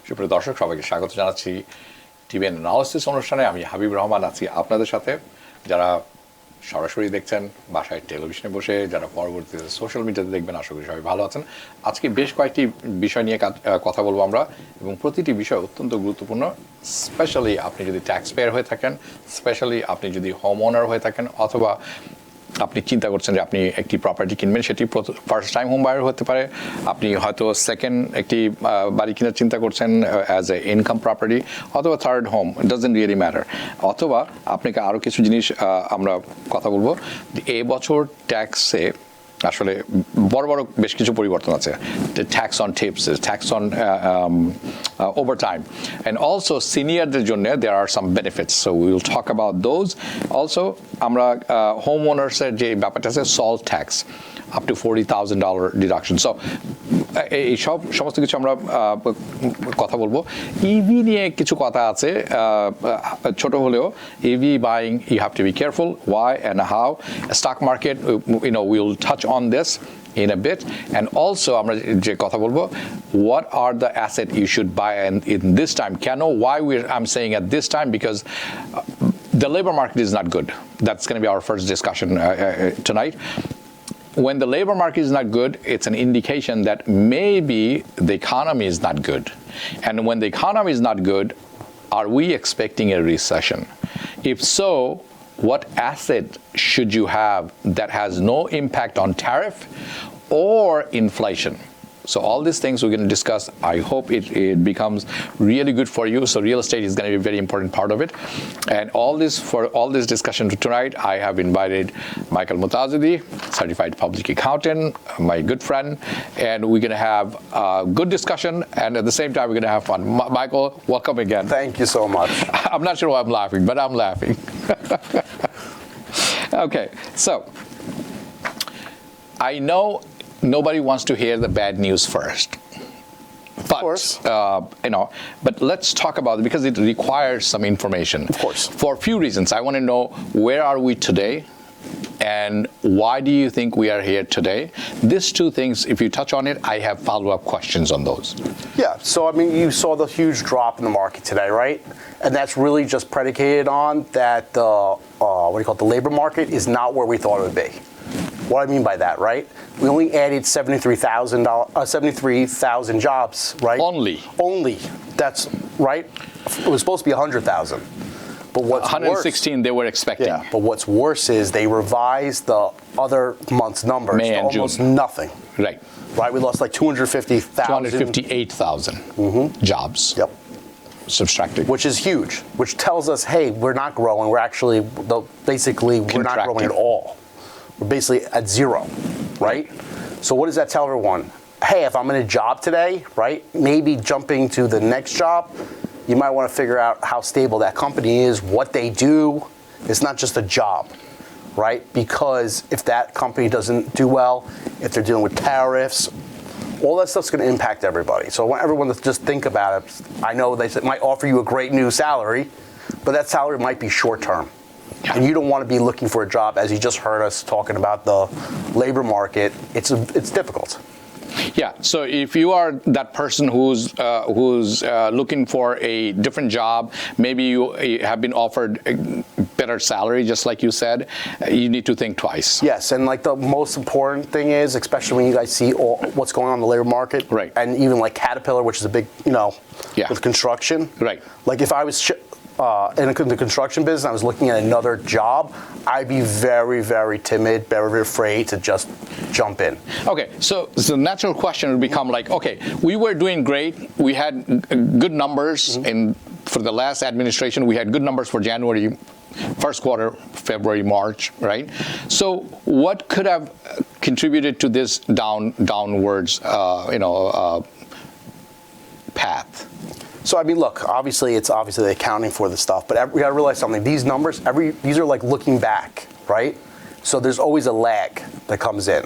সুপ্রিয় দর্শক সবাইকে স্বাগত জানাচ্ছি টিভি অ্যানালিসিস অনুষ্ঠানে। আমি হাবিব রহমান আছি আপনাদের সাথে। যারা সরাসরি দেখছেন বাসায় টেলিভিশনে বসে, যারা পরবর্তীতে সোশ্যাল মিডিয়াতে দেখবেন, আশা করি সবাই ভালো আছেন। আজকে বেশ কয়েকটি বিষয় নিয়ে কথা বলবো আমরা, এবং প্রতিটি বিষয় অত্যন্ত গুরুত্বপূর্ণ। স্পেশালি আপনি যদি ট্যাক্স পেয়ার হয়ে থাকেন, স্পেশালি আপনি যদি হোম ওনার হয়ে থাকেন, অথবা আপনি চিন্তা করছেন যে আপনি একটি প্রপার্টি কিনবেন, সেটি ফার্স্ট টাইম হোম বায়ার হতে পারে, আপনি হয়তো সেকেন্ড একটি বাড়ি কেনার চিন্তা করছেন অ্যাজ এ ইনকাম প্রপার্টি, অথবা third home, doesn't really matter. অথবা আপনাকে আরও কিছু জিনিস আমরা কথা বলবো। এই বছর ট্যাক্সে আসলে বড় বড় বেশ কিছু পরিবর্তন আছে। Tax on tips, tax on overtime, and also সিনিয়রদের জন্য there are some benefits, so we will talk about those. Also আমরা হোম ওনার্সের যে ব্যাপারটা আছে, salt tax up to $40,000 deduction. So এই সমস্ত কিছু আমরা কথা বলবো। ইভি নিয়ে কিছু কথা আছে, ছোট হলেও EV buying you have to be careful, why and how, stock market, will touch on this in a bit, and also আমরা যে কথা বলবো, what are the asset you should buy in this time, why I'm saying at this time, because the labor market is not good. That's going to be our first discussion tonight. When the labor market is not good, it's an indication that maybe the economy is not good. And when the economy is not good, are we expecting a recession? If so, what asset should you have that has no impact on tariff or inflation? So all these things we're going to discuss. I hope it becomes really good for you. So real estate is going to be a very important part of it. And for all this discussion tonight, I have invited Michael Mutazidi, certified public accountant, my good friend, and we're going to have a good discussion, and at the same time we're going to have fun. Michael, welcome again. Thank you so much. I'm not sure why I'm laughing, but I'm laughing. Okay, so I know nobody wants to hear the bad news first. But, of course. But let's talk about it because it requires some information. Of course. For a few reasons. I want to know, where are we today? And why do you think we are here today? These two things, if you touch on it, I have follow-up questions on those. Yeah, so I mean, you saw the huge drop in the market today, right? And that's really just predicated on that the labor market is not where we thought it would be. What I mean by that, right? We only added 73,000 jobs, right? Only. That's right. It was supposed to be 100,000. But what's 116 worse, they were expecting. Yeah, but what's worse is they revised the other month's numbers May to and almost June. nothing. Right. Right, we lost like 258,000 jobs. Yep. Subtracted. Which is huge, which tells us, hey, we're not growing. We're actually, we're not growing at all. We're basically at zero, right? So what does that tell everyone? Hey, if I'm in a job today, right, maybe jumping to the next job, you might want to figure out how stable that company is, what they do. It's not just a job, right? Because if that company doesn't do well, if they're dealing with tariffs, all that stuff's going to impact everybody. So I want everyone to just think about it. I know they might offer you a great new salary, but that salary might be short term. Yeah. And you don't want to be looking for a job, as you just heard us talking about the labor market. It's difficult. Yeah. So if you are that person who's looking for a different job, maybe you have been offered a better salary, just like you said, you need to think twice. Yes, and like the most important thing is, especially when you guys see what's going on in the labor market, right? And even like Caterpillar, which is a big, with construction, right? Like if I was in the construction business, I was looking at another job, I'd be very, very timid, very, very afraid to just jump in. Okay, so the natural question would become like, okay, we were doing great. We had good numbers for the last administration. We had good numbers for January, first quarter, February, March, right? So what could have contributed to this downwards, path? So I mean, look, it's obviously the accounting for the stuff, but we got to realize something. These numbers, these are like looking back, right? So there's always a lag that comes in.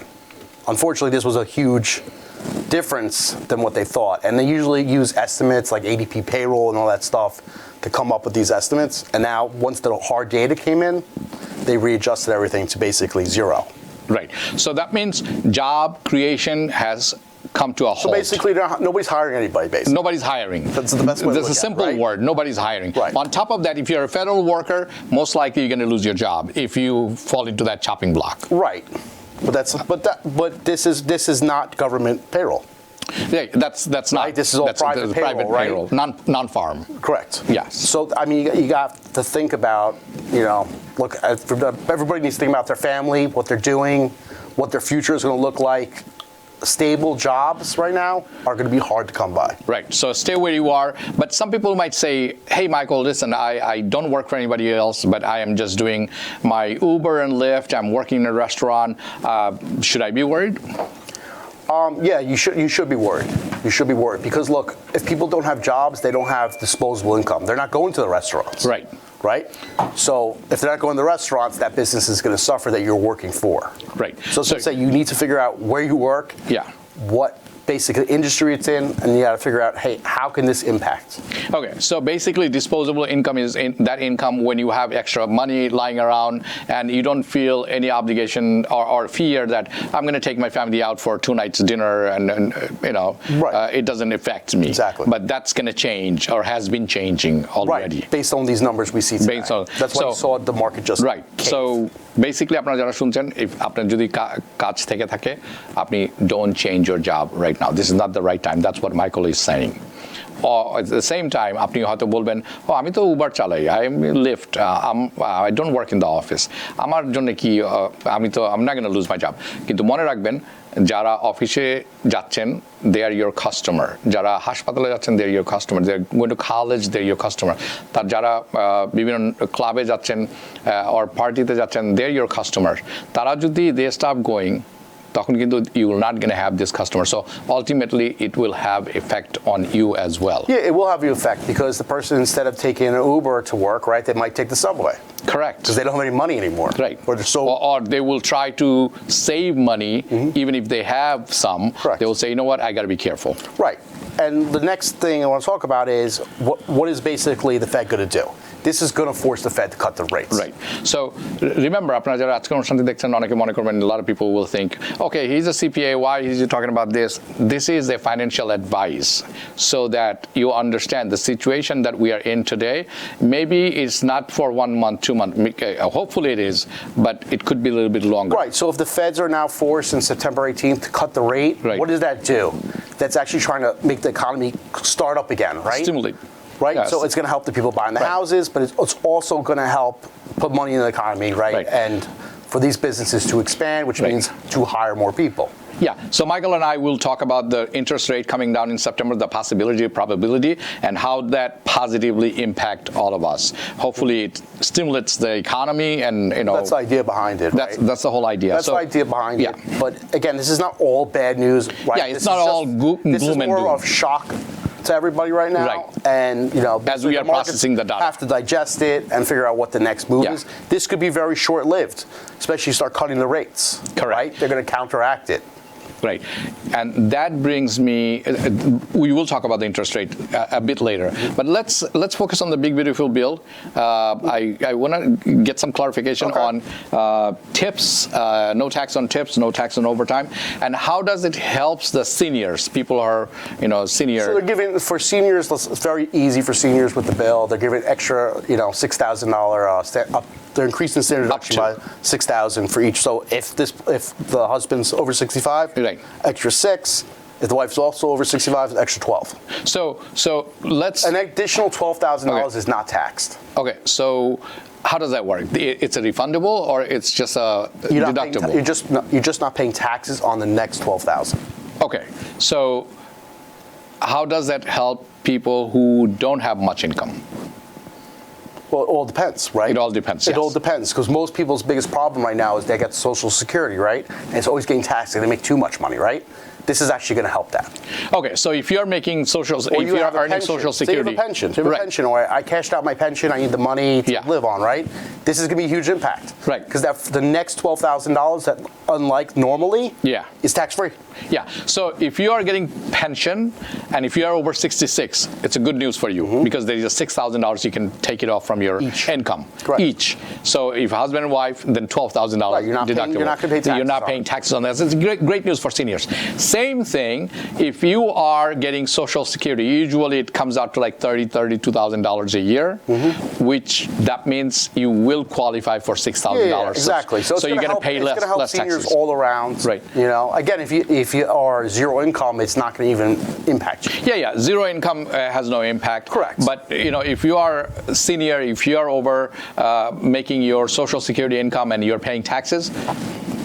Unfortunately, this was a huge difference than what they thought, and they usually use estimates like ADP payroll and all that stuff to come up with these estimates. And now, once the hard data came in, they readjusted everything to basically zero. Right. So that means job creation has come to a halt. So basically, nobody's hiring anybody, basically. Nobody's hiring. That's the best way to There's look a at it, simple right? word. Nobody's hiring. Right. On top of that, if you're a federal worker, most likely you're going to lose your job if you fall into that chopping block. Right. But this is not government payroll. Yeah, that's not. Right, this is all private payroll, right? payroll, non-farm. Correct. Yes. So I mean, you got to think about, look, everybody needs to think about their family, what they're doing, what their future is going to look like. Stable jobs right now are going to be hard to come by. Right. So stay where you are. But some people might say, hey, Michael, listen, I don't work for anybody else, but I am just doing my Uber and Lyft. I'm working in a restaurant. Should I be worried? Yeah, you should be worried. You should be worried because, look, if people don't have jobs, they don't have disposable income. They're not going to the restaurants. Right. Right? So if they're not going to the restaurants, that business is going to suffer that you're working for. Right. So say you need to figure out where you work, yeah, what basically industry it's in, and you got to figure out, hey, how can this impact? Okay, so basically disposable income is that income when you have extra money lying around and you don't feel any obligation or fear that I'm going to take my family out for 2 nights dinner and right. It doesn't affect me. Exactly. But that's going to change or has been changing already. Right, based on these numbers we see today. That's why you saw the market just right. cave. So basically আপনারা যারা শুনছেন আপনার যদি কাজ থেকে থাকে আপনি don't change your job right now. This is not the right time. That's what Michael is saying. Or at the same time, আপনি হয়তো বলবেন, আমি তো উবার চালাই, I am Lyft, I don't work in the office. আমার জন্য কি I'm not going to lose my job. কিন্তু মনে রাখবেন, যারা অফিসে যাচ্ছেন, they are your customer. যারা হাসপাতালে যাচ্ছেন, they are your customer. They are going to college, they are your customer. তার যারা বিভিন্ন ক্লাবে যাচ্ছেন or পার্টিতে যাচ্ছেন, they are your customer. তারা যদি they stop going, তখন কিন্তু you will not going to have this customer. So ultimately, it will have effect on you as well. Yeah, it will have an effect because the person, instead of taking an Uber to work, right, they might take the subway. Correct. Because they don't have any money anymore. Right. Or they will try to save money, even if they have some. Correct. They will say, you know what, I got to be careful. Right. And the next thing I want to talk about is what is basically the Fed going to do? This is going to force the Fed to cut the rates. Right. So remember, আপনারা যারা আজকের অনুষ্ঠানটি দেখছেন অনেকে মনে করবেন, a lot of people will think, okay, he's a CPA, why is he talking about this? This is a financial advice so that you understand the situation that we are in today. Maybe it's not for 1 month, 2 months. Hopefully it is, but it could be a little bit longer. Right. So if the Feds are now forced in September 18th to cut the rate, right. What does that do? That's actually trying to make the economy start up again, right? Stimulate. Right? Yes. So it's going to help the people buying the houses, but it's also going to help put money in the economy, right? And for these businesses to expand, which means to hire more people. Yeah, so Michael and I will talk about the interest rate coming down in September, the possibility, probability, and how that positively impact all of us. Hopefully it stimulates the economy and, That's the idea behind it, right? That's the whole idea. That's the idea behind it. But again, this is not all bad news, right? Yeah, it's not all gloom and doom. This is more of shock to everybody right now. Right. And, as we are processing the data, have to digest it and figure out what the next move is. This could be very short-lived, especially you start cutting the rates. Correct. Right? They're going to counteract it. Right. And that brings me, we will talk about the interest rate a bit later, but let's focus on the big beautiful bill. I want to get some clarification on tips, no tax on tips, no tax on overtime, and how does it helps the seniors? People are, senior. So they're giving, for seniors, it's very easy for seniors with the bill. They're giving extra, $6,000 they're increasing the standard deduction by $6,000 for each. So if the husband's over 65, right. extra 6. If the wife's also over 65, extra 12. So let's an additional $12,000 is not taxed. Okay, so how does that work? It's a refundable or it's just a deductible? You're just not paying taxes on the next $12,000. Okay, so how does that help people who don't have much income? Well, it all depends, right? It all depends, It all depends, because most people's biggest problem right now is they get Social Security, right? And it's always getting taxed, and they make too much money, right? This is actually going to help that. Okay, so if you're making if you're earning Social Security, say you have a pension, pension, or I cashed out my pension, I need the money to live on, right? This is going to be a huge impact, right? Because the next $12,000 that, unlike normally, is tax-free. Yeah. So if you are getting pension and if you are over 66, it's a good news for you because there is a $6,000 you can take it off from your income. Correct. Each. So if husband and wife, then $12,000 deductible. You're not going to pay taxes. You're not paying taxes on that. So it's great news for seniors. Same thing if you are getting Social Security. Usually it comes out to like $32,000 a year, which that means you will qualify for $6,000. Yeah, exactly. So you're going to pay less It's going to help seniors taxes all around. Right. You know, again, if you are zero income, it's not going to even impact you. Yeah. Zero income has no impact. Correct. But if you are senior, if you are over making your Social Security income and you're paying taxes,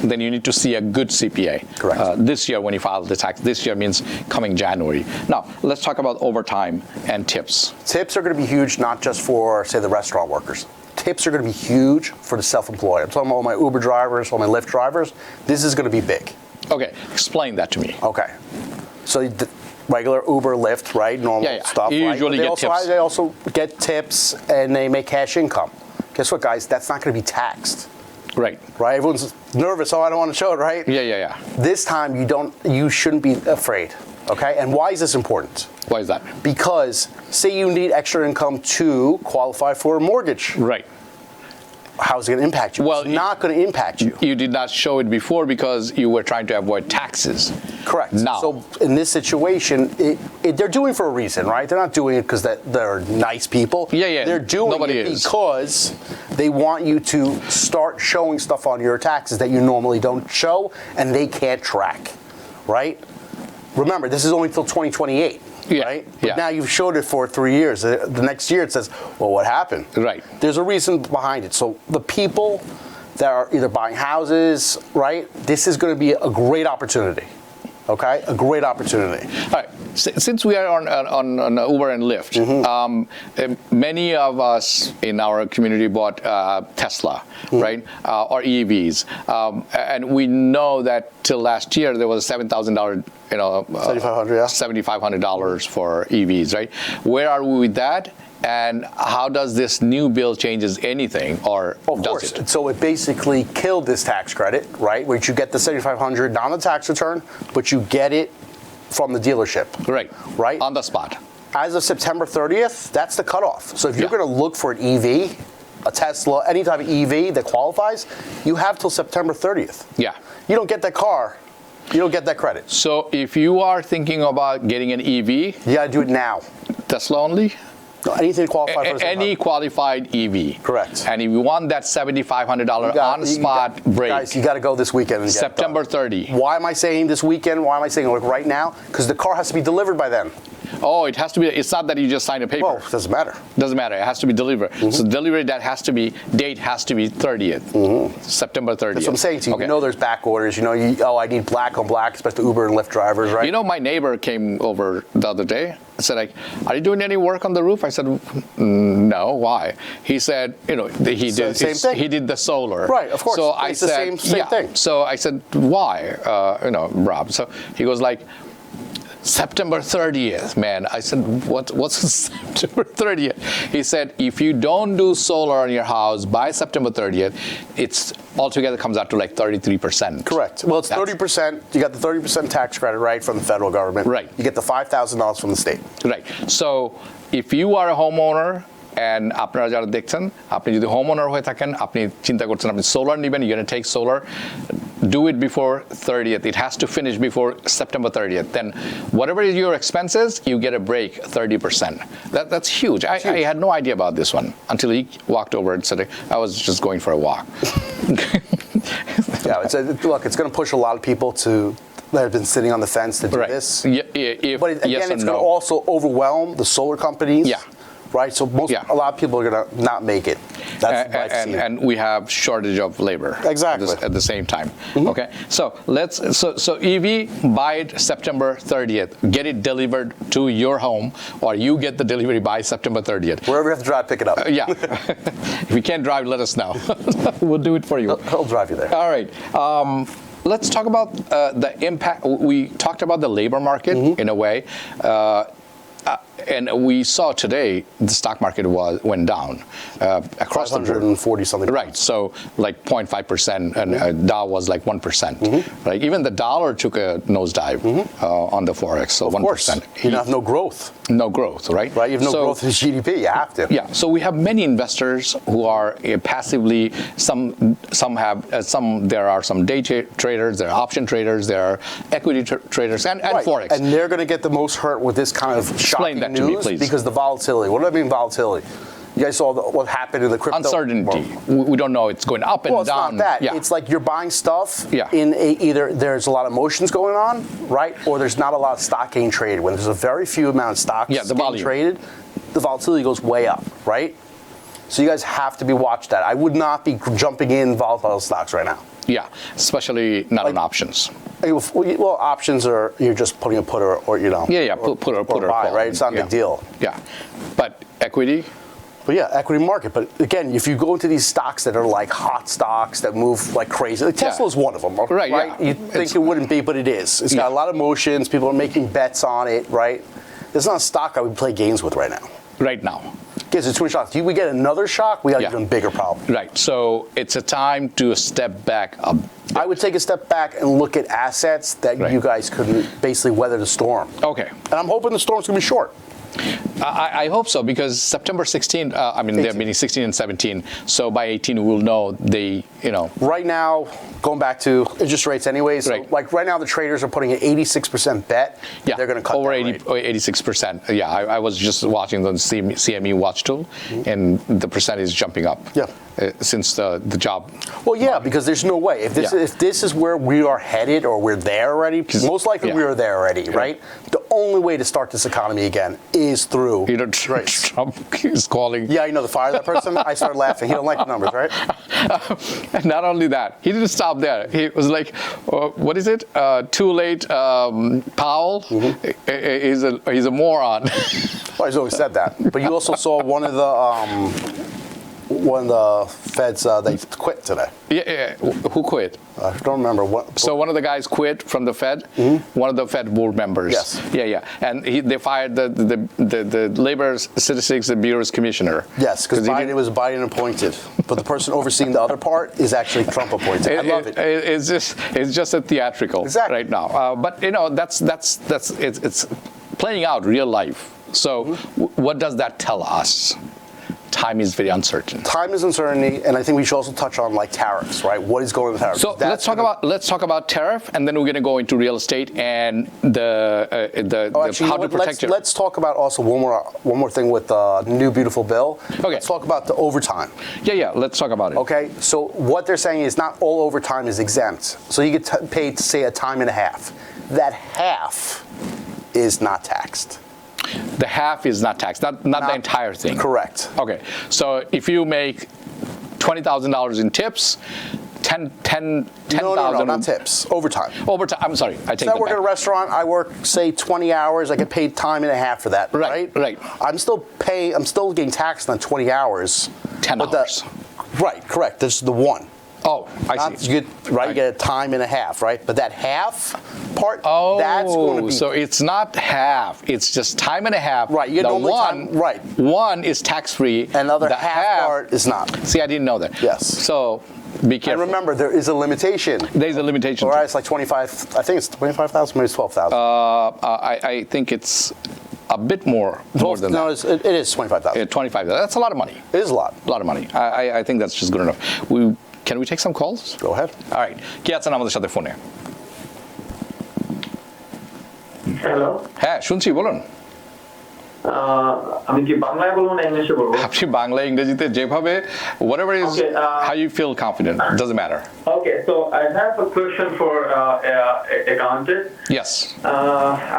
then you need to see a good CPA. Correct. This year when you file the tax. This year means coming January. Now, let's talk about overtime and tips. Tips are going to be huge, not just for, say, the restaurant workers. Tips are going to be huge for the self-employed. I'm talking about all my Uber drivers, all my Lyft drivers. This is going to be big. Okay, explain that to me. Okay. So the regular Uber, Lyft, right? Normal stuff. You right? usually get tips. They also get tips and they make cash income. Guess what, guys? That's not going to be taxed. Right. Right? Everyone's nervous. Oh, I don't want to show it, right? Yeah. This time you shouldn't be afraid. Okay? And why is this important? Why is that? Because say you need extra income to qualify for a mortgage. Right. How's it going to impact you? Well, it's not going to impact you. You did not show it before because you were trying to avoid taxes. Correct. Now. So in this situation, they're doing it for a reason, right? They're not doing it because they're nice people. Yeah. They're doing it because they want you to start showing stuff on your taxes that you normally don't show and they can't track, right? Remember, this is only until 2028. Yeah, right? But now you've showed it for 3 years. The next year it says, well, what happened? Right. There's a reason behind it. So the people that are either buying houses, right, this is going to be a great opportunity. Okay? A great opportunity. All right. Since we are on Uber and Lyft, many of us in our community bought Tesla, right, or EVs, and we know that till last year there was a $7,000, $7,500 for EVs, right? Where are we with that? And how does this new bill changes anything, or does it? So it basically killed this tax credit, right? Which you get the $7,500 not on the tax return, but you get it from the dealership. Right? On the spot. As of September 30th, that's the cutoff. So if you're going to look for an EV, a Tesla, any type of EV that qualifies, you have till September 30th. Yeah. You don't get that car, you don't get that credit. So if you are thinking about getting an EV, you got to do it now. Tesla only? No, anything qualified for any qualified EV. Correct. And if you want that $7,500 on-spot break. Guys, you got to go this weekend and get September 30. Why am I saying this weekend? Why am I saying like right now? Because the car has to be delivered by then. Oh, it has to be. It's not that you just sign a paper. Well, it doesn't matter. Doesn't matter. It has to be delivered. So delivery date has to be 30th. September 30th. That's what I'm saying to you. Okay. You know there's back orders. You know, I need black on black, especially Uber and Lyft drivers, right? You know, my neighbor came over the other day. I said, like, are you doing any work on the roof? I said, no. Why? He said, he did the solar. Right, of course. So it's the same thing. So I said, why? Rob. So he goes like, September 30th, man. I said, what's September 30th? He said, if you don't do solar on your house by September 30th, it's altogether comes out to like 33%. Correct. Well, it's 30%. You got the 30% tax credit, right, from the federal government. Right. You get the $5,000 from the state. Right. So if you are a homeowner, and আপনারা যারা দেখছেন, আপনি যদি homeowner হয়ে থাকেন, আপনি চিন্তা করছেন আপনি solar নেবেন, you're going to take solar, do it before 30th. It has to finish before September 30th. Then whatever is your expenses, you get a break 30%. That's huge. I had no idea about this one until he walked over and said, I was just going for a walk. Look, it's going to push a lot of people that have been sitting on the fence to do this. But again, it's going to also overwhelm the solar companies. Yeah. Right, so a lot of people are going to not make it. And we have shortage of labor. Exactly. At the same time. Okay, so EV, buy it September 30th. Get it delivered to your home, or you get the delivery by September 30th. Wherever you have to drive, pick it up. Yeah. If you can't drive, let us know. We'll do it for you. He'll drive you there. All right. Let's talk about the impact. We talked about the labor market in a way. and we saw today the stock market went down across the board. 140 something. Right. So like 0.5%, and Dow was like 1%. Right. Even the dollar took a nosedive on the forex. So 1%. Of course. You have no growth. No growth, right? Right. You have no growth in GDP. You have to. Yeah. So we have many investors who are passively. Some have some. There are some day traders. There are option traders. There are equity traders and forex. And they're going to get the most hurt with this kind of shocking that news to me, please. Because the volatility. What do I mean volatility? You guys saw what happened in the crypto. Uncertainty. We don't know. It's going up and well, it's down. not that. Yeah. It's like you're buying stuff Yeah. in either there's a lot of motions going on, right, or there's not a lot of stock getting traded. When there's a very few amount of stocks getting traded, the volatility goes way up, right? So you guys have to be watching that. I would not be jumping in volatile stocks right now. Yeah, especially not on options. Well, options are you're just putting a put or you know. Yeah, put or buy, call. right? It's not a big deal. Yeah, but equity. But yeah, equity market. But again, if you go into these stocks that are like hot stocks that move like crazy, like Tesla is one of them, right? Yeah. You think it wouldn't be, but it is. It's got a lot of motions. People are making bets on it, right? It's not a stock I would play games with right now. Right now. Gives it too many shocks. We get another shock, we got an even bigger problem. Right. So it's a time to step back a bit. I would take a step back and look at assets that you guys could basically weather the storm. Okay. And I'm hoping the storm's going to be short. I hope so, because September 16th, they're meeting 16 and 17. So by 18, we'll know Right now, going back to interest rates anyways, so like right now the traders are putting an 86% bet. Yeah, they're going to cut over that rate. 86%. Yeah, I was just watching the CME watch tool, and the percent is jumping up. Yeah. Since the job. Well, yeah, because there's no way. If this is where we are headed or we're there already, most likely we are there already, right? The only way to start this economy again is through Trump is calling. Yeah, the fire that person. I started laughing. He don't like the numbers, right? And not only that, he didn't stop there. He was like, what is it? Too late, Powell. He's a moron. Well, he's always said that. But you also saw one of the feds, they quit today. Yeah. Who quit? I don't remember what. So one of the guys quit from the Fed. One of the Fed board members. Yes. Yeah. And they fired the Labor Statistics Bureau's commissioner. Yes, because it was Biden appointed, but the person overseeing the other part is actually Trump appointed. I love it. It's just a theatrical right now. But it's playing out real life. So what does that tell us? Time is very uncertain. Time is uncertainty, and I think we should also touch on like tariffs, right? What is going on with tariffs? So let's talk about tariff, and then we're going to go into real estate and how to protect it. Let's talk about also one more thing with the new beautiful bill. Okay. Let's talk about the overtime. Yeah. Let's talk about it. Okay. So what they're saying is not all overtime is exempt. So you get paid, say, a time and a half. That half is not taxed. The half is not taxed, not the entire thing. Correct. Okay, so if you make $20,000 in tips, $10,000. No, not tips. Overtime. Overtime. I'm sorry. I take that back. I work at a restaurant. I work, say, 20 hours. I get paid time and a half for that. Right. I'm still getting taxed on 20 hours. 10 hours. Right. Correct. This is the one. Oh, I see. You get a time and a half, right? But that half part, that's going to be. So it's not half. It's just time and a half. Right. You get one is tax-free. And the other half part is not. See, I didn't know that. Yes. So be careful. And remember, there is a limitation. There's a limitation. All right, it's like 25. I think it's 25,000, maybe it's 12,000. I think it's a bit more than that. No, it is 25,000. 25,000. That's a lot of money. It is a lot. A lot of money. I think that's just good enough. Can we take some calls? Go ahead. All right. কি আছেন আমাদের সাথে ফোনে? Hello. হ্যাঁ, শুনছি, বলুন। আমি কি বাংলায় বলবো না ইংলিশে বলবো? আপনি বাংলা ইংরেজিতে যেভাবে whatever is how you feel confident, doesn't matter. Okay, so I have a question for accountant. Yes.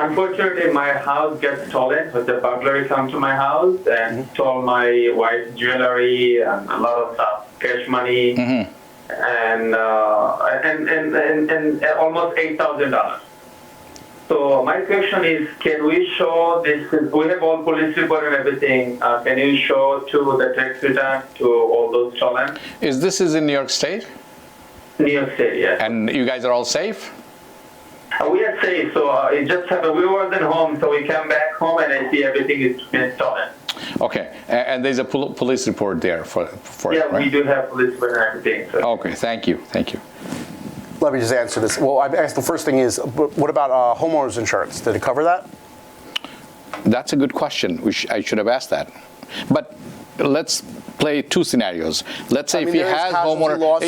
Unfortunately, my house gets stolen. So the burglary come to my house and stole my wife's jewelry and a lot of stuff, cash money, and almost $8,000. So my question is, can we show this? We have all police report and everything. Can you show to the tax return to all those stolen? This is in New York State? New York State, yes. And you guys are all safe? We are safe, so it just happened. We wasn't home, so we came back home and I see everything is been stolen. Okay, and there's a police report there for Yeah, it, right? we do have police and everything. So. Okay, thank you. Let me just answer this. Well, I guess the first thing is, what about homeowners insurance? Did it cover that? That's a good question. I should have asked that. But let's play two scenarios. Let's say if you have homeowner,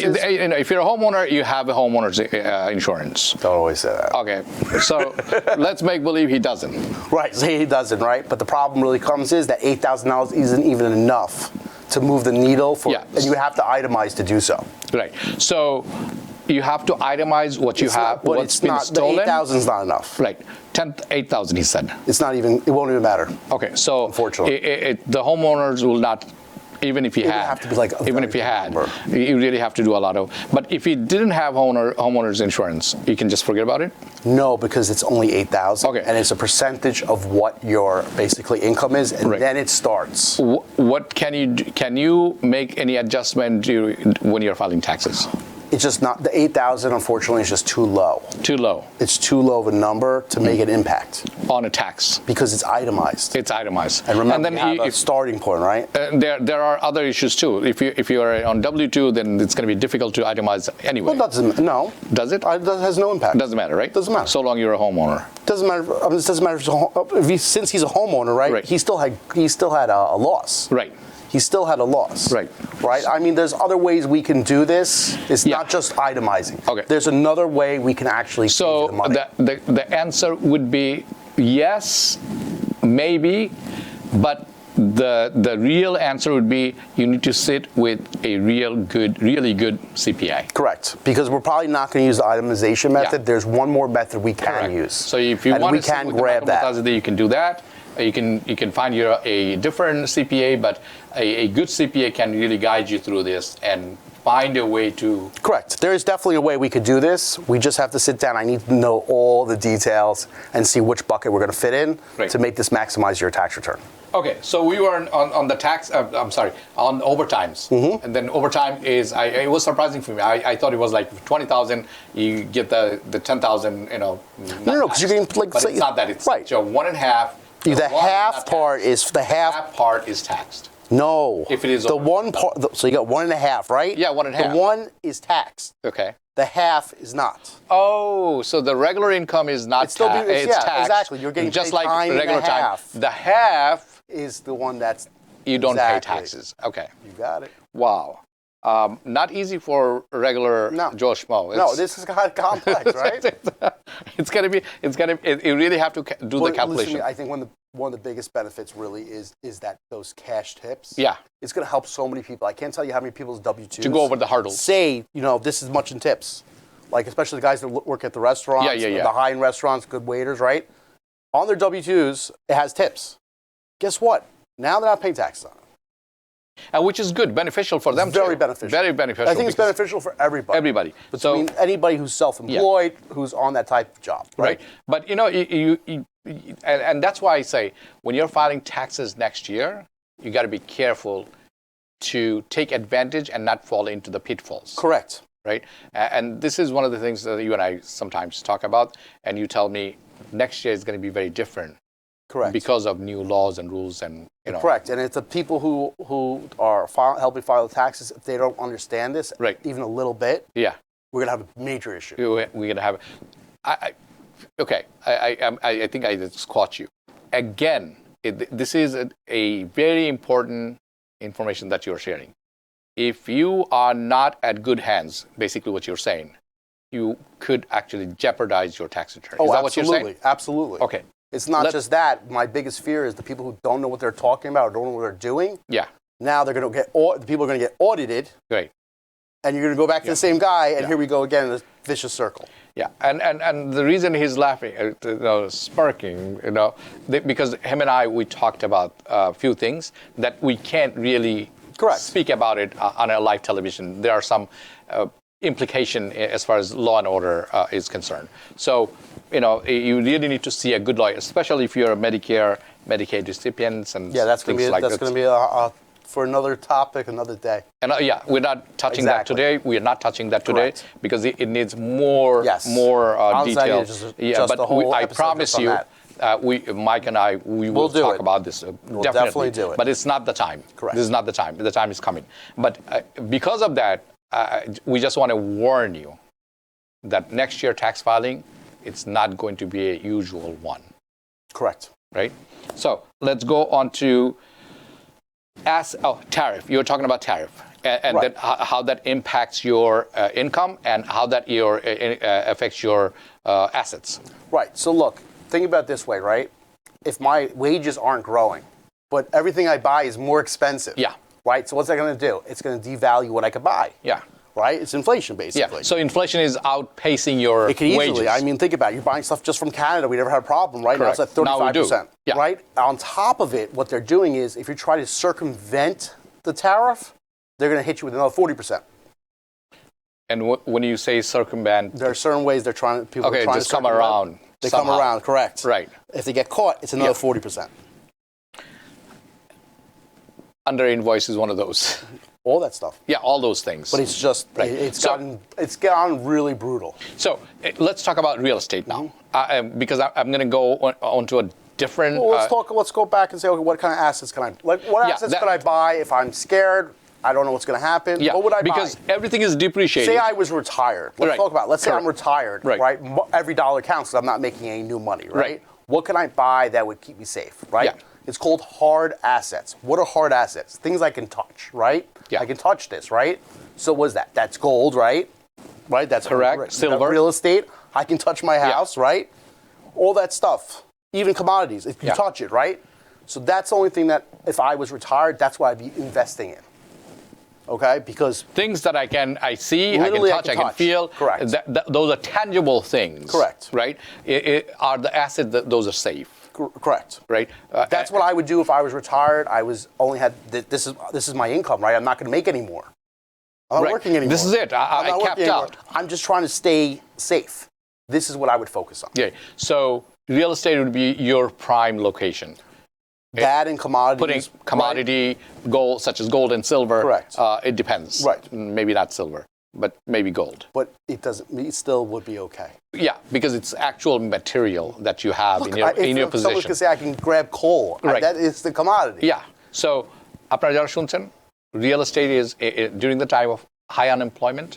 if you're a homeowner, you have a homeowner's insurance. Don't always say that. Okay, so let's make believe he doesn't. Right, say he doesn't, right? But the problem really comes is that $8,000 isn't even enough to move the needle for, and you have to itemize to do so. Right. So you have to itemize what you have, what's been stolen. The $8,000 is not enough. Right. 8,000, he said. It's not even. It won't even matter. Okay. So unfortunately, the homeowners will not. Even if he had, have to be like even if he had, you really have to do a lot of. But if he didn't have homeowners insurance, you can just forget about it. No, because it's only $8,000, okay, and it's a percentage of what your basically income is, and then it starts. What can you do? Can you make any adjustment when you're filing taxes? It's just not, the 8,000 unfortunately is just too low. Too low. It's too low of a number to make an impact. On a tax. Because it's itemized. It's itemized. And remember, and then you have a starting point, right? There are other issues too. If you are on W-2, then it's going to be difficult to itemize anyway. Well, no. Does it? It has no impact. Doesn't matter, right? Doesn't matter. So long you're a homeowner. Doesn't matter. I mean, it doesn't matter since he's a homeowner, right? He still had a loss. Right. He still had a loss. Right. Right? I mean, there's other ways we can do this. It's not just itemizing. Okay. There's another way we can actually save the money. So the answer would be yes, maybe, but the real answer would be you need to sit with a really good CPA. Correct. Because we're probably not going to use the itemization method. There's one more method we can use. So if you want to grab that, you can do that. You can find a different CPA, but a good CPA can really guide you through this and find a way to. Correct. There is definitely a way we could do this. We just have to sit down. I need to know all the details and see which bucket we're going to fit in to make this maximize your tax return. Okay, so we were on the tax. On overtimes, and then overtime is. It was surprising for me. I thought it was like 20,000. You get the 10,000. No, because you're getting but it's not that. It's right. So 1.5. The half part is the half part is taxed. No. If it is the one part, so you got 1.5, right? Yeah, 1.5. The one is taxed. Okay. The half is not. Oh, so the regular income is not taxed. It's taxed. Exactly. You're getting just paid like regular time. Half. The half is the one that's you don't pay taxes. Okay. You got it. Wow. Not easy for regular Joe Schmo. No, this is kind of complex, right? You really have to do the calculation. Listen, I think one of the biggest benefits really is that those cash tips. Yeah. It's going to help so many people. I can't tell you how many people's W-2s to go over the hurdles. Say, this is much in tips. Like, especially the guys that work at the restaurants, the high-end restaurants, good waiters, right? On their W-2s, it has tips. Guess what? Now they're not paying taxes on it. And which is good, beneficial for them. Very beneficial. Very beneficial. I think it's beneficial for everybody. Everybody. Between anybody who's self-employed, who's on that type of job. Right. But and that's why I say when you're filing taxes next year, you got to be careful to take advantage and not fall into the pitfalls. Correct. Right. And this is one of the things that you and I sometimes talk about. And you tell me next year is going to be very different. Correct. Because of new laws and rules and Correct. And it's the people who are helping file the taxes, if they don't understand this, even a little bit, we're going to have a major issue. We're going to have. I think I just caught you. Again, this is a very important information that you're sharing. If you are not at good hands, basically what you're saying, you could actually jeopardize your tax return. Is that what you're saying? Absolutely. Okay. It's not just that. My biggest fear is the people who don't know what they're talking about or don't know what they're doing. Yeah. Now they're going to the people are going to get audited. Right. And you're going to go back to the same guy, and here we go again in a vicious circle. Yeah, and the reason he's laughing, smirking, because him and I, we talked about a few things that we can't really speak about it on a live television. There are some implication as far as law and order is concerned. So, you really need to see a good lawyer, especially if you're a Medicare, Medicaid recipients, and that's going to be a for another topic, another day. And yeah, we're not touching that today. We are not touching that today because it needs more detail. I promise you, Mike and I, we will talk about this. We'll definitely do it. But it's not the time. Correct. This is not the time. The time is coming. But because of that, we just want to warn you that next year tax filing, it's not going to be a usual one. Correct. Right? So let's go on to tariff. You were talking about tariff and then how that impacts your income and how that affects your assets. Right. So look, think about it this way, right? If my wages aren't growing, but everything I buy is more expensive. Yeah. Right? So what's that going to do? It's going to devalue what I could buy. Yeah. Right? It's inflation, basically. Yeah. So inflation is outpacing your wages. It can easily. I mean, think about it. You're buying stuff just from Canada. We never had a problem, right? Correct. Now it's at 35%. Now we do. Yeah. Right? On top of it, what they're doing is if you try to circumvent the tariff, they're going to hit you with another 40%. And when you say circumvent? There are certain ways people are trying to just come around. They come around, correct. Right. If they get caught, it's another 40%. Under invoice is one of those. All that stuff. Yeah, all those things. But it's just, it's gotten really brutal. So let's talk about real estate now, because I'm going to go on to a different. Well, let's go back and say, okay, what kind of assets can what assets could I buy if I'm scared? I don't know what's going to happen. Yeah, what would I buy? because everything is depreciating. Say I was retired. Let's talk about it. Let's say I'm retired, right? Every dollar counts because I'm not making any new money, right? What can I buy that would keep me safe, right? Yeah. It's called hard assets. What are hard assets? Things I can touch, right? Yeah. I can touch this, right? So what is that? That's gold, right? Right? That's correct. Silver. Real estate. I can touch my house, right? All that stuff. Even commodities, if you touch it, right? So that's the only thing that, if I was retired, that's what I'd be investing in. Okay? Because things that I see, I can touch, I can feel. Correct. Those are tangible things. Correct. Right? Are the assets that those are safe. Correct. Right. That's what I would do if I was retired. This is my income, right? I'm not going to make any more. I'm not working anymore. This is it. I capped out. I'm just trying to stay safe. This is what I would focus on. Yeah. So real estate would be your prime location. That and commodities. Putting commodity, gold, such as gold and silver. Correct. It depends. Right. Maybe not silver, but maybe gold. But it still would be okay. Yeah, because it's actual material that you have in your position. Someone's going to say I can grab coal. Right. That is the commodity. Yeah. So, আপনারা যারা শুনছেন, real estate is, during the time of high unemployment,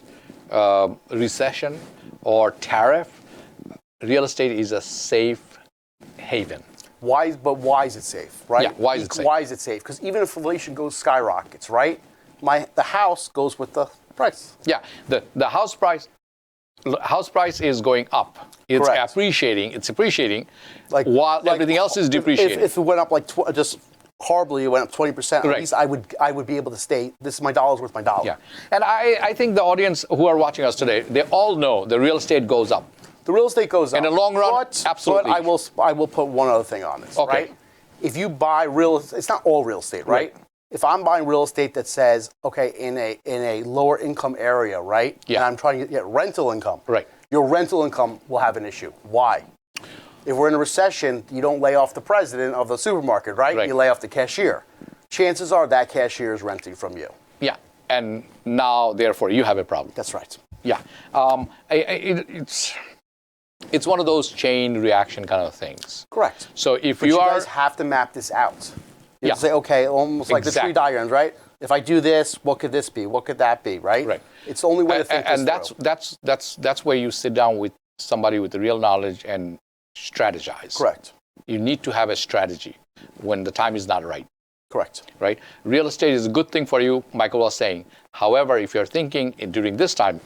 recession, or tariff, real estate is a safe haven. Why is it safe, right? Yeah, why is it safe? Why is it safe? Because even if inflation skyrockets, right? The house goes with the price. Yeah, the house price is going up. It's appreciating. It's appreciating, while everything else is depreciating. If it went up just horribly, it went up 20%. At least I would be able to stay. This is my dollar's worth my dollar. Yeah, and I think the audience who are watching us today, they all know the real estate goes up. The real estate goes up. In the long run, absolutely. But I will put one other thing on this, right? If you buy it's not all real estate, right? If I'm buying real estate that says, okay, in a lower income area, right? Yeah. And I'm trying to get rental income. Right. Your rental income will have an issue. Why? If we're in a recession, you don't lay off the president of the supermarket, right? You lay off the cashier. Chances are that cashier is renting from you. Yeah. And now, therefore, you have a problem. That's right. Yeah. It's one of those chain reaction kind of things. Correct. So if you guys have to map this out. You say, okay, almost like the tree diagrams, right? If I do this, what could this be? What could that be, right? Right. It's the only way to think this through. That's where you sit down with somebody with the real knowledge and strategize. Correct. You need to have a strategy when the time is not right. Correct. Right? Real estate is a good thing for you, Michael was saying. However, if you're thinking during this time,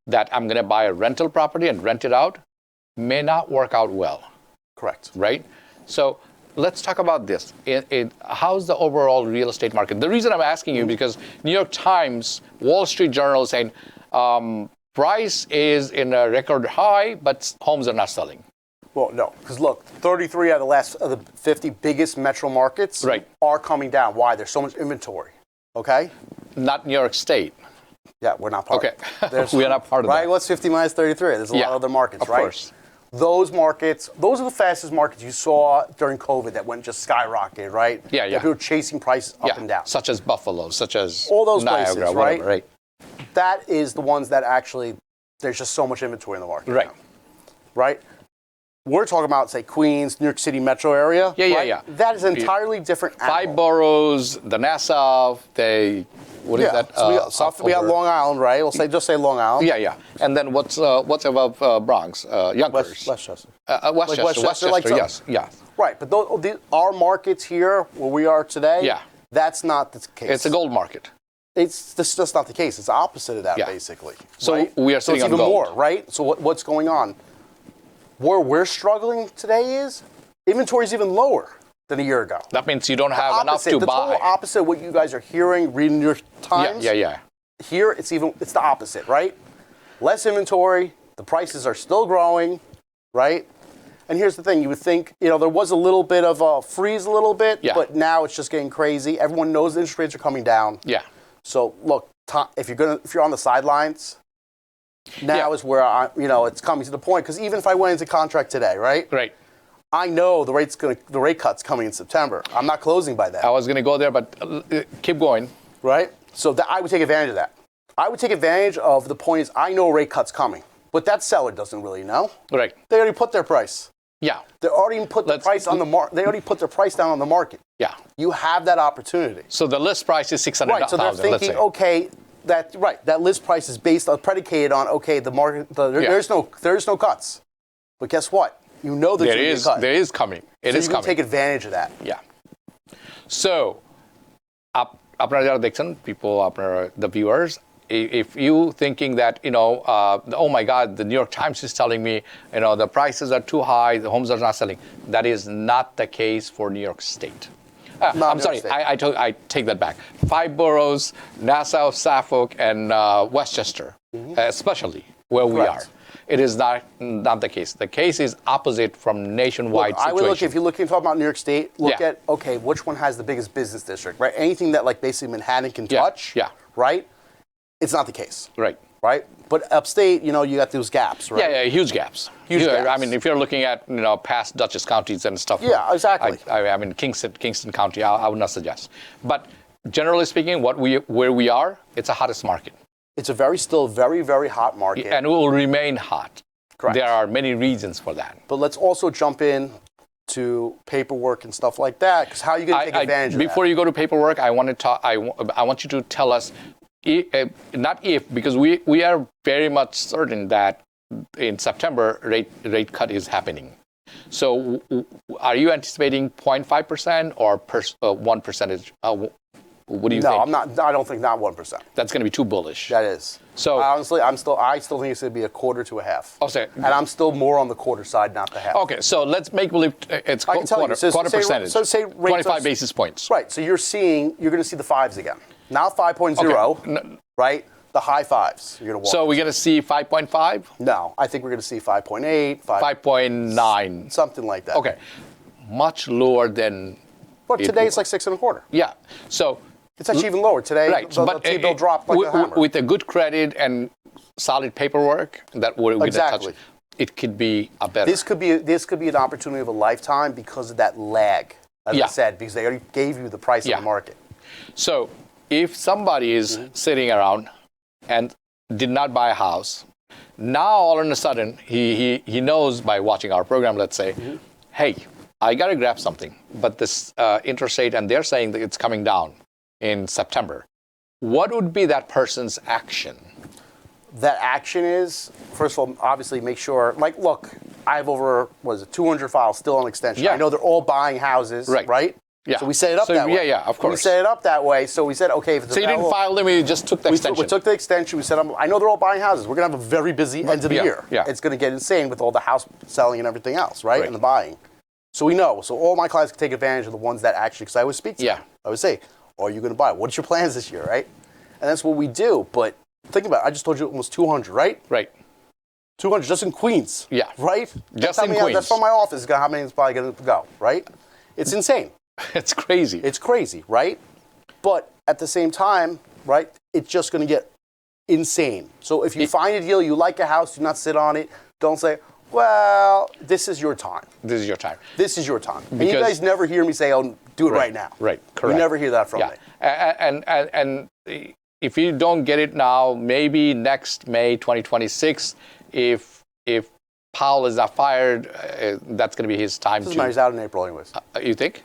that I'm going to buy a rental property and rent it out, may not work out well. Correct. Right? So let's talk about this. How's the overall real estate market? The reason I'm asking you because New York Times, Wall Street Journal is saying price is in a record high, but homes are not selling. Well, no, because look, 33 out of the 50 biggest metro markets are coming down. Why? There's so much inventory. Okay? Not New York State. Yeah, we're not part of it. We are not part of that. Right? What's 50 minus 33? There's a lot of other markets, right? Of course. those markets, those are the fastest markets you saw during COVID that went just skyrocketed, right? Yeah. People were chasing prices up and down. Such as Buffalo, such as all those Niagara, places, whatever, right? That is the ones that actually, there's just so much inventory in the market. Right. Now, right? We're talking about, say, Queens, New York City metro area. Yeah. That is an entirely different animal. 5 boroughs, the Nassau, what is that? So we got Long Island, right? We'll just say Long Island. Yeah. And then what's above Bronx? Yonkers. Westchester. Westchester, yes. Yeah. Right, but our markets here, where we are today, that's not the case. It's a gold market. This is just not the case. It's the opposite of that, basically. So right? we are sitting so it's on even gold. more, right? So what's going on? Where we're struggling today is inventory is even lower than a year ago. That means you don't have enough to buy. The total opposite of what you guys are hearing, reading your Times. Yeah. Here, it's the opposite, right? Less inventory, the prices are still growing, right? And here's the thing, you would think, there was a little bit of a freeze but now it's just getting crazy. Everyone knows the interest rates are coming down. Yeah. So look, if you're on the sidelines, now is where it's coming to the point. Because even if I went into contract today, right? Right. I know the rate cut's coming in September. I'm not closing by that. I was going to go there, but keep going. Right. So I would take advantage of that. I would take advantage of the point is I know a rate cut's coming, but that seller doesn't really know. Right. They already put their price. Yeah. They already put the price on the market. They already put their price down on the market. Yeah. You have that opportunity. So the list price is $600,000. Right. So they're thinking, okay. That list price is predicated on the market. There's no cuts, but guess what? There's going to be a cut. There is coming. It is coming. You can take advantage of that. Yeah. So, আপনারা যারা দেখছেন, the viewers, if you thinking that oh my God, the New York Times is telling me the prices are too high, the homes are not selling. That is not the case for New York State. I'm sorry, I take that back. 5 boroughs, Nassau, Suffolk, and Westchester, especially where we are. It is not the case. The case is opposite from nationwide situation. I would look, if you're looking to talk about New York State, look at, which one has the biggest business district, right? Anything that basically Manhattan can touch, right? It's not the case. Right? But upstate, you got those gaps, right? Yeah, huge gaps. Huge gaps. I mean, if you're looking at, past Dutchess counties and stuff. Yeah, exactly. I mean, Kingston County, I would not suggest. But generally speaking, where we are, it's the hottest market. It's still very, very hot market. And it will remain hot. Correct. There are many reasons for that. But let's also jump in to paperwork and stuff like that, because how are you going to take advantage of that? Before you go to paperwork, I want you to tell us, because we are very much certain that in September rate cut is happening. So are you anticipating 0.5% or 1%? What do you think? No, I'm not. I don't think not 1%. That's going to be too bullish. That is. So honestly, I still think it's going to be a quarter to a half. Okay. And I'm still more on the quarter side, not the half. Okay, so let's make believe it's quarter percentage. So say 25 basis points. Right. So you're going to see the 5s again. Now 5.0, right? The high 5s. You're going to walk. So we're going to see 5.5? No, I think we're going to see 5.8, 5.9. Something like that. Okay. Much lower than. But today it's like 6.25. Yeah. So. It's actually even lower today. Right. The T-bill dropped like a hammer. With a good credit and solid paperwork that we're going to touch, it could be a better. This could be an opportunity of a lifetime because of that lag, as I said, because they already gave you the price of the market. So if somebody is sitting around and did not buy a house, now all of a sudden he knows by watching our program, let's say, hey, I got to grab something, but this interest rate, and they're saying that it's coming down in September. What would be that person's action? That action is, first of all, obviously make sure, look, I have over, 200 files still on extension. Yeah. I know they're all buying houses, right? Yeah. So we set it up that way. Yeah, of course. We set it up that way, so we said, okay. If it's so you didn't file them, you just took the extension? We took the extension, we said, I know they're all buying houses. We're going to have a very busy end of the year. Yeah. It's going to get insane with all the house selling and everything else, right? And the buying. So we know. So all my clients can take advantage of the ones that actually, because I would speak to them. I would say, are you going to buy? What's your plans this year, right? And that's what we do. But think about it. I just told you almost 200, right? Right. 200 just in Queens. Yeah. Right? Just in Queens. That's from my office. How many is probably going to go, right? It's insane. It's crazy. It's crazy, right? But at the same time, right, it's just going to get insane. So if you find a deal, you like a house, do not sit on it. Don't say, Well, this is your time. This is your time. This is your time. And you guys never hear me say, "Oh, do it right now." Right. Correct. You never hear that from me. And if you don't get it now, maybe next May 2026, if Powell is not fired, that's going to be his time. Doesn't matter. He's out in April, anyways. You think?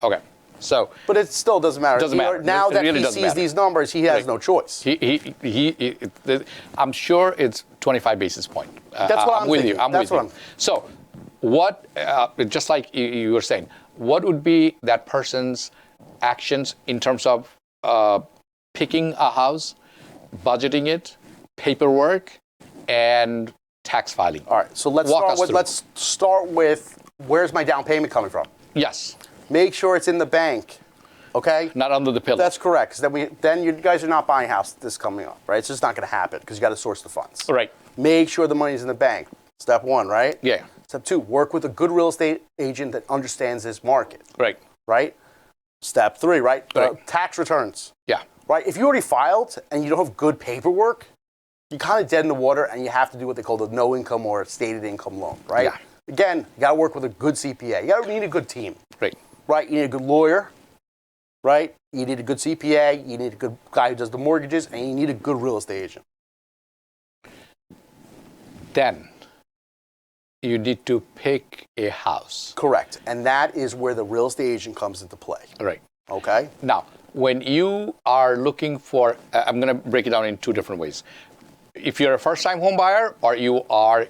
Okay. So, but it still doesn't matter. Doesn't matter. Now It that really he doesn't sees matter. these numbers, he has no choice. I'm sure it's 25 basis point. That's what I'm with thinking. you. I'm with you. So, what? Just like you were saying, what would be that person's actions in terms of picking a house, budgeting it, paperwork, and tax filing? All right. So let's start with where's my down payment coming from? Yes. Make sure it's in the bank. Okay? Not under the pillow. That's correct. Then you guys are not buying a house this coming up, right? It's just not going to happen because you got to source the funds. Right. Make sure the money's in the bank. Step one, right? Yeah. Step two, work with a good real estate agent that understands this market. Right. Right? Step three, right? Tax returns. Yeah. Right? If you already filed and you don't have good paperwork, you're kind of dead in the water and you have to do what they call the no income or stated income loan, right? Yeah. Again, you got to work with a good CPA. You need a good team. Right. Right? You need a good lawyer. Right? You need a good CPA. You need a good guy who does the mortgages, and you need a good real estate agent. Then you need to pick a house. Correct. And that is where the real estate agent comes into play. Right. Okay? Now, when you are looking for, I'm going to break it down in two different ways. If you're a first-time home buyer or you are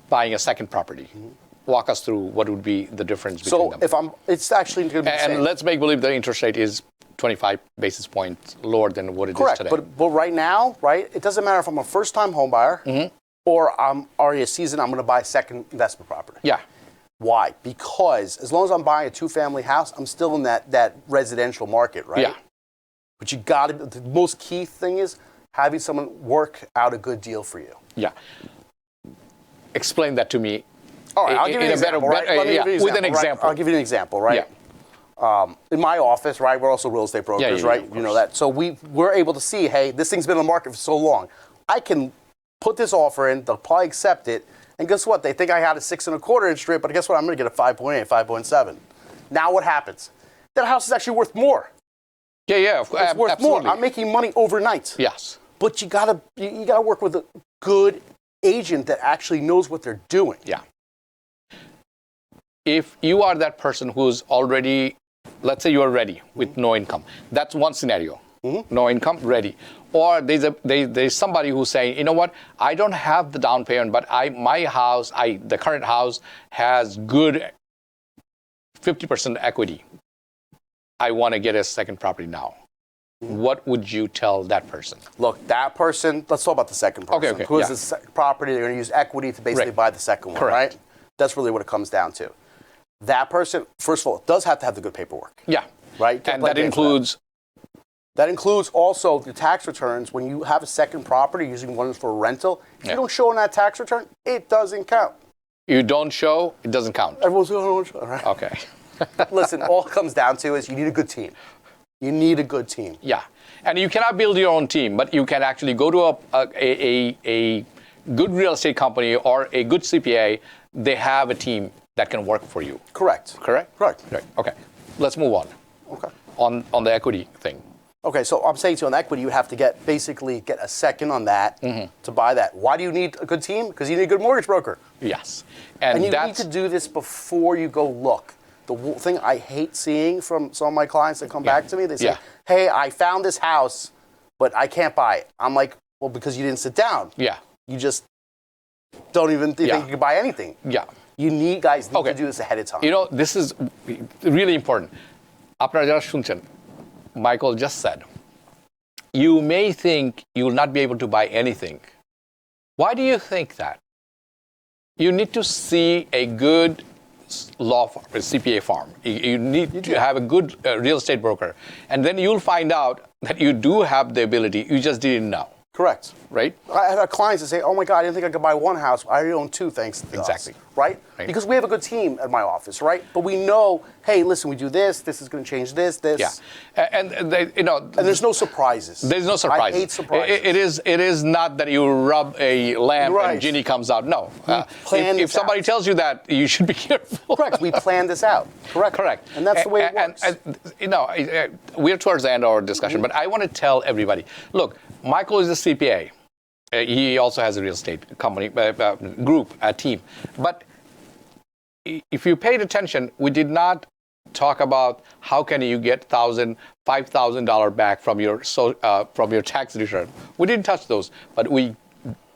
buying a second property, walk us through what would be the difference between them. So it's actually going to be the same. And let's make believe the interest rate is 25 basis points lower than what it is today. Correct. But right now, right, it doesn't matter if I'm a first-time home buyer or I'm already a seasoned, I'm going to buy a second investment property. Yeah. Why? Because as long as I'm buying a two-family house, I'm still in that residential market, right? Yeah. But you got to, the most key thing is having someone work out a good deal for you. Yeah. Explain that to me. All right, I'll give you an example, right? With an example. I'll give you an example, right? Yeah. In my office, right, we're also real estate brokers, right? Yeah, you know that. So we're able to see, hey, this thing's been on the market for so long. I can put this offer in, they'll probably accept it, and guess what? They think I had a 6.25 interest rate, but guess what? I'm going to get a 5.8, 5.7. Now what happens? That house is actually worth more. Yeah, it's worth absolutely. more. I'm making money overnight. Yes. But you gotta work with a good agent that actually knows what they're doing. Yeah. If you are that person who's already, let's say you are ready with no income, that's one scenario. No income, ready. Or there's somebody who's saying, you know what, I don't have the down payment, but my house, the current house has good 50% equity. I want to get a second property now. What would you tell that person? Look, that person, let's talk about the second person. Okay. Who has the property, they're going to use equity to basically buy the second one, right? That's really what it comes down to. That person, first of all, does have to have the good paperwork. Yeah. Right? And that includes? That includes also the tax returns. When you have a second property, using one for a rental, if you don't show on that tax return, it doesn't count. You don't show, it doesn't count. Everyone's going to show, right? Okay. Listen, all it comes down to is you need a good team. You need a good team. Yeah. And you cannot build your own team, but you can actually go to a good real estate company or a good CPA. They have a team that can work for you. Correct. Correct? Correct. Right. Okay. Let's move on. Okay. On the equity thing. Okay, so I'm saying to you on equity, you have to basically get a second on that to buy that. Why do you need a good team? Because you need a good mortgage broker. Yes. And you need to do this before you go look. The thing I hate seeing from some of my clients that come back to me, they say, hey, I found this house, but I can't buy it. I'm like, well, because you didn't sit down. Yeah. You just don't even think you can buy anything. Yeah. You guys need to do this ahead of time. You know, this is really important. আপনারা যারা শুনছেন, Michael just said, you may think you will not be able to buy anything. Why do you think that? You need to see a good law firm, a CPA firm. You need to have a good real estate broker. And then you'll find out that you do have the ability, you just didn't know. Correct. right? I have clients that say, "Oh my God, I didn't think I could buy one house. I already own two, thanks to Exactly. us." Right? Because we have a good team at my office, right? But we know, hey, listen, we do this. This is going to change this. Yeah, and they, And there's no surprises. There's no surprises. I hate surprises. It is not that you rub a lamp and genie comes out. No. If somebody tells you that, you should be careful. Correct. We planned this out. Correct. And that's the way it works. We're towards the end of our discussion, but I want to tell everybody, look, Michael is a CPA. He also has a real estate company, group, a team. But if you paid attention, we did not talk about how can you get $1,000, $5,000 back from your tax return. We didn't touch those, but we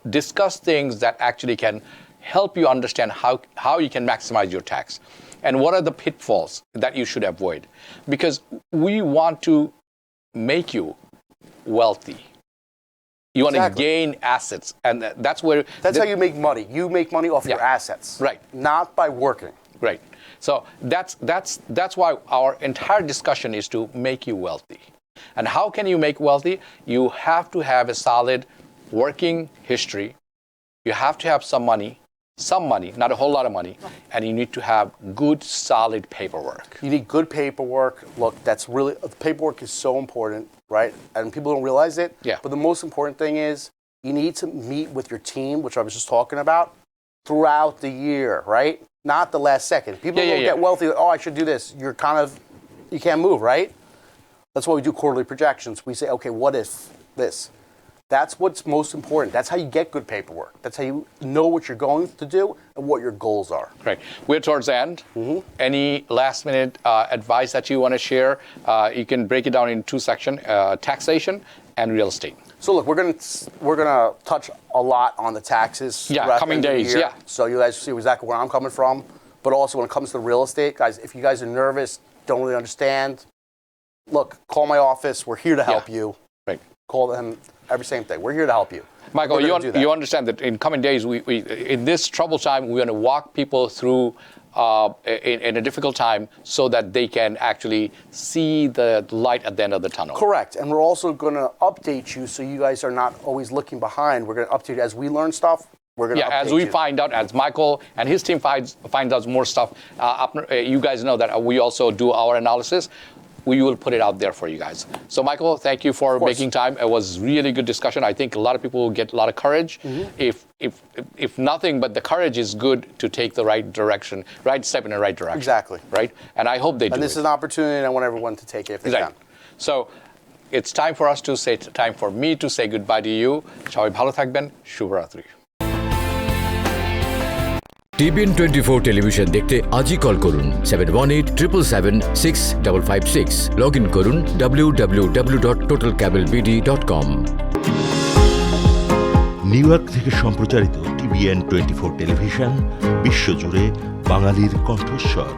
discussed things that actually can help you understand how you can maximize your tax and what are the pitfalls that you should avoid. Because we want to make you wealthy. You want to gain assets, and that's how you make money. You make money off your assets, right? Not by working, right? So that's why our entire discussion is to make you wealthy. And how can you make wealthy? You have to have a solid working history. You have to have some money, not a whole lot of money, and you need to have good, solid paperwork. You need good paperwork. Look, the paperwork is so important, right? And people don't realize it. Yeah. But the most important thing is you need to meet with your team, which I was just talking about, throughout the year, right? Not the last second. People don't get wealthy. Oh, I should do this. You can't move, right? That's why we do quarterly projections. We say, okay, what if this? That's what's most important. That's how you get good paperwork. That's how you know what you're going to do and what your goals are. Right. We're towards the end. Any last-minute advice that you want to share? You can break it down in two sections: taxation and real estate. So look, we're gonna touch a lot on the taxes. Yeah, coming days. Yeah. So you guys see exactly where I'm coming from. But also when it comes to real estate, guys, if you guys are nervous, don't really understand, look, call my office. We're here to help you. Right. Call them. Every same thing. We're here to help you. Michael, you understand that in coming days, we in this troubled time, we're going to walk people through in a difficult time so that they can actually see the light at the end of the tunnel. Correct. And we're also going to update you so you guys are not always looking behind. We're going to update you as we learn stuff. We're going to update as we find out, as Michael and his team finds out more stuff. You guys know that we also do our analysis. We will put it out there for you guys. So, Michael, thank you for making time. It was really good discussion. I think a lot of people will get a lot of courage. If nothing but the courage is good to take the right direction, right step in the right direction. Exactly. Right? And I hope they do. And this is an opportunity, and I want everyone to take it if they can. So, it's time for us to say, time for me to say goodbye to you. সবাই ভালো থাকবেন, শুভরাত্রি। TBN 24 television দেখতে আজই call করুন 7187776556 log in করুন www.totalcablebd.com। New York থেকে সম্প্রচারিত TBN 24 টেলিভিশন বিশ্বজুড়ে বাঙালির কণ্ঠস্বর।